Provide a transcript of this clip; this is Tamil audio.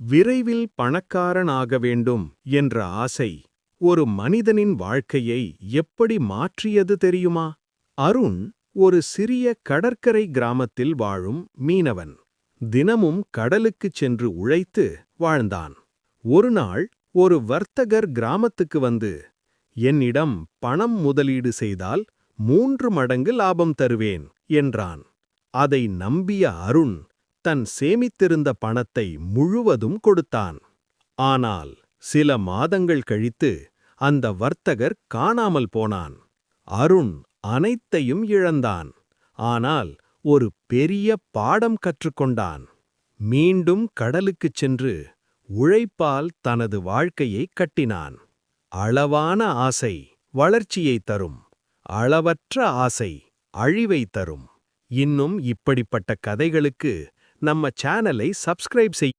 விரைவில் பணக்காரனாக வேண்டும் என்ற ஆசை ஒரு மனிதனின் வாழ்க்கையை எப்படி மாற்றியது தெரியுமா? அருண் ஒரு சிறிய கடற்கரை கிராமத்தில் வாழும் மீனவன். தினமும் கடலுக்குச் சென்று உழைத்து வாழ்ந்தான். ஒருநாள் ஒரு வர்த்தகர் கிராமத்துக்கு வந்து, என்னிடம் பணம் முதலீடு செய்தால் 3 மடங்கு லாபம் தருவேன் என்றான். அதை நம்பிய அருண் தன் சேமித்திருந்த பணத்தை முழுவதும் கொடுத்தான். ஆனால் சில மாதங்கள் கழித்து அந்த வர்த்தகர் காணாமல் போனான். அருண் அனைத்தையும் இழந்தான். ஆனால் ஒரு பெரிய பாடம் கற்றுக்கொண்டான். மீண்டும் கடலுக்குச் சென்று உழைப்பால் தனது வாழ்க்கையை கட்டினான். அளவான ஆசை வளர்ச்சியைத் தரும். அளவற்ற ஆசை அழிவை தரும். இன்னும் இப்படிப்பட்ட கதைகளுக்கு நம்ம சேனலை சப்ஸ்கிரைப் செய்ய